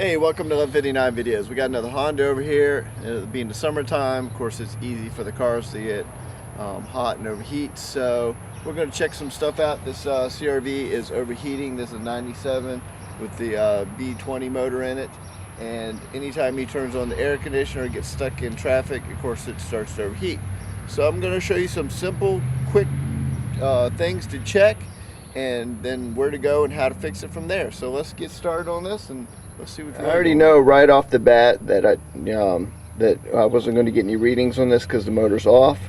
Hey, welcome to 1159 Videos. We got another Honda over here. Being the summertime, of course, it's easy for the cars to get hot and overheat. So we're going to check some stuff out. This CRV is overheating. This is 97 with the B20 motor in it. And anytime he turns on the air conditioner or gets stuck in traffic, of course, it starts to overheat. So I'm going to show you some simple, quick things to check, and then where to go and how to fix it from there. So let's get started on this and let's see what I already know right off the bat that I wasn't going to get any readings on this because the motor's off.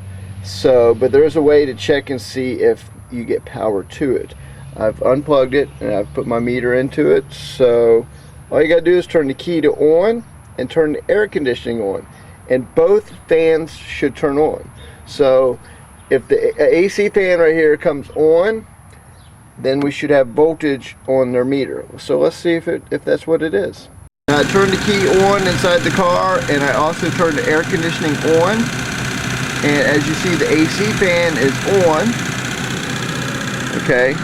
So, but there is a way to check and see if you get power to it. I've unplugged it and I've put my meter into it. So all you got to do is turn the key to on and turn the air conditioning on, and both fans should turn on. So if the AC fan right here comes on, then we should have voltage on their meter. So let's see if that's what it is. I turned the key on inside the car, and I also turned the air conditioning on. And as you see, the AC fan is on. Okay,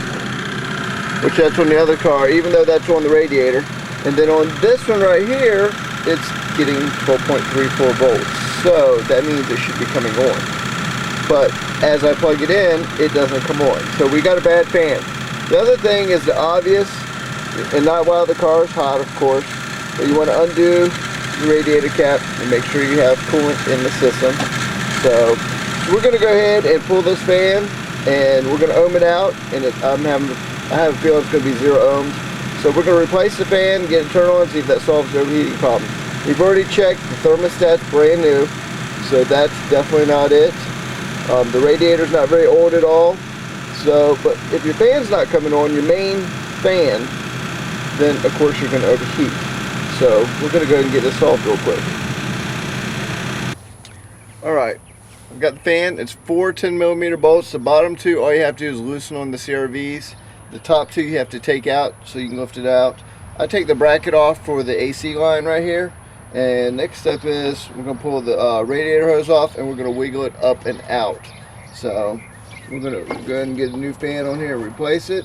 which that's on the other car, even though that's on the radiator. And then on this one right here, it's getting 12.34 volts. So that means it should be coming on. But as I plug it in, it doesn't come on. So we got a bad fan. The other thing is the obvious, and not while the car is hot, of course, but you want to undo the radiator cap and make sure you have coolant in the system. So we're going to go ahead and pull this fan, and we're going to ohm it out, and I have a feeling it's going to be 0 ohms. So we're going to replace the fan, get it turned on, see if that solves the overheating problem. We've already checked the thermostat's brand new, so that's definitely not it. The radiator's not very old at all. So, but if your fan's not coming on, your main fan, then of course you're going to overheat. So we're going to go ahead and get this solved real quick. Alright, I've got the fan. It's 4 10mm bolts. The bottom two, all you have to do is loosen on the CRVs. The top two you have to take out so you can lift it out. I take the bracket off for the AC line right here. And next step is we're going to pull the radiator hose off, and we're going to wiggle it up and out. So we're going to go ahead and get a new fan on here and replace it.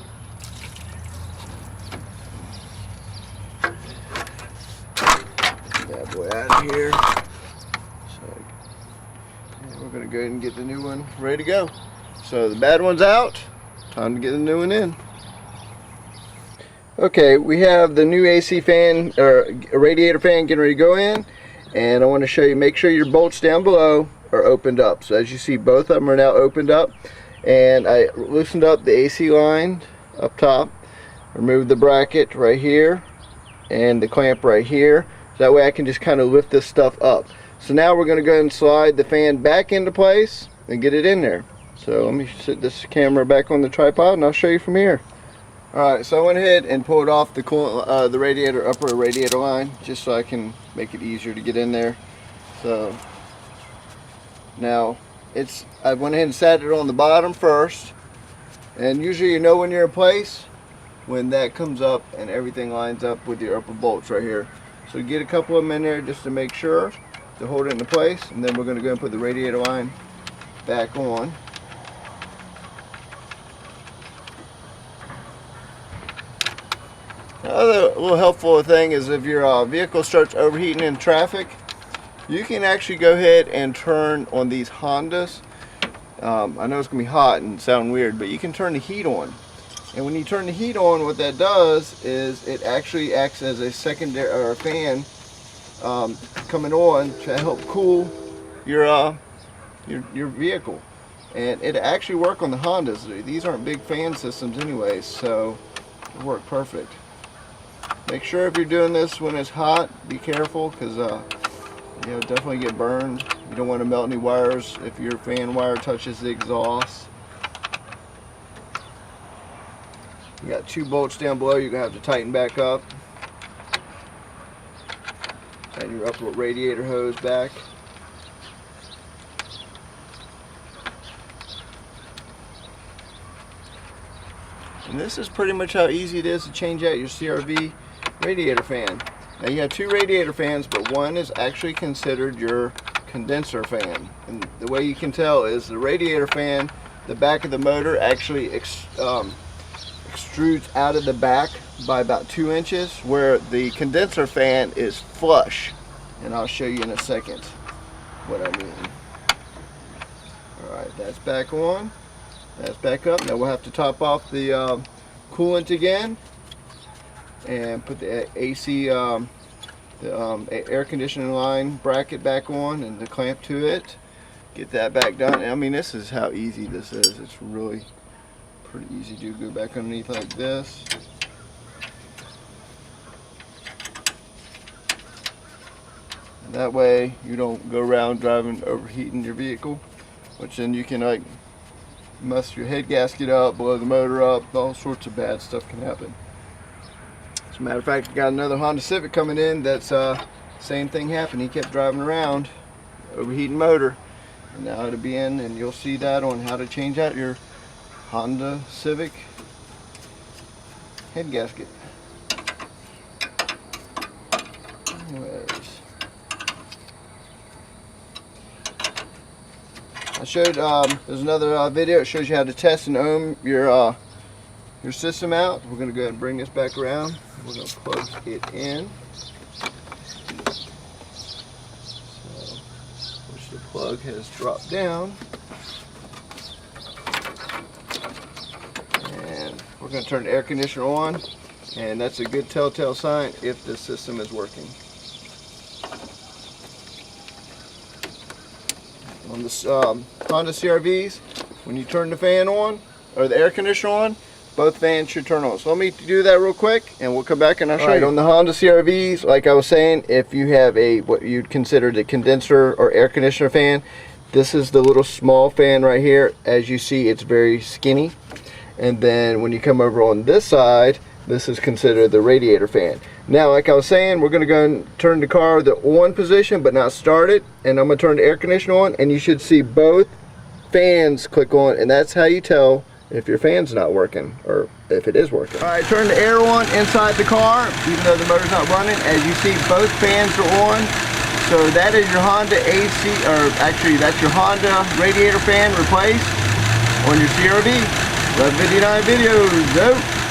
That boy out of here. So we're going to go ahead and get the new one ready to go. So the bad one's out. Time to get the new one in. Okay, we have the new AC fan, or radiator fan, getting ready to go in, and I want to show you, make sure your bolts down below are opened up. So as you see, both of them are now opened up, and I loosened up the AC line up top, removed the bracket right here and the clamp right here, so that way I can just kind of lift this stuff up. So now we're going to go and slide the fan back into place and get it in there. So let me set this camera back on the tripod and I'll show you from here. Alright, so I went ahead and pulled off the coolant, the radiator, upper radiator line, just so I can make it easier to get in there. So now I went ahead and sat it on the bottom first, and usually you know when you're in place when that comes up and everything lines up with your upper bolts right here. So get a couple of them in there just to make sure to hold it into place, and then we're going to go and put the radiator line back on. Another little helpful thing is if your vehicle starts overheating in traffic, you can actually go ahead and turn on these Hondas. I know it's going to be hot and sound weird, but you can turn the heat on. And when you turn the heat on, what that does is it actually acts as a secondary or a fan coming on to help cool your vehicle. And it actually work on the Hondas. These aren't big fan systems anyways, so it worked perfect. Make sure if you're doing this when it's hot, be careful, because you'll definitely get burned. You don't want to melt any wires if your fan wire touches the exhaust. You got 2 bolts down below you're going to have to tighten back up. Tighten your upper radiator hose back. And this is pretty much how easy it is to change out your CRV radiator fan. Now you have 2 radiator fans, but one is actually considered your condenser fan. And the way you can tell is the radiator fan, the back of the motor actually extrudes out of the back by about 2 inches, where the condenser fan is flush. And I'll show you in a second what I mean. Alright, that's back on. That's back up. Now we'll have to top off the coolant again and put the AC, air conditioning line bracket back on and the clamp to it. Get that back done. I mean, this is how easy this is. It's really pretty easy to go back underneath like this. And that way you don't go around driving overheating your vehicle, which then you can like mess your head gasket up, blow the motor up, all sorts of bad stuff can happen. As a matter of fact, I got another Honda Civic coming in that's same thing happened. He kept driving around, overheating motor, and now it'll be in, and you'll see that on how to change out your Honda Civic head gasket. Anyways, I showed there's another video. It shows you how to test and ohm your system out. We're going to go ahead and bring this back around. We're going to plug it in. So, which the plug has dropped down. And we're going to turn the air conditioner on, and that's a good telltale sign if the system is working. On this Honda CR-Vs, when you turn the fan on, or the air conditioner on, both fans should turn on. So let me do that real quick, and we'll come back and I'll show you. On the Honda CR-Vs, like I was saying, if you have a what you'd consider the condenser or air conditioner fan, this is the little small fan right here. As you see, it's very skinny. And then when you come over on this side, this is considered the radiator fan. Now, like I was saying, we're going to go and turn the car the on position, but not start it. And I'm going to turn the air conditioner on, and you should see both fans click on, and that's how you tell if your fan's not working or if it is working. All right, turn the air on inside the car, even though the motor's not running. As you see, both fans are on. So that is your Honda AC, or actually that's your Honda radiator fan replaced on your CR-V. Love Video 9 videos. Out.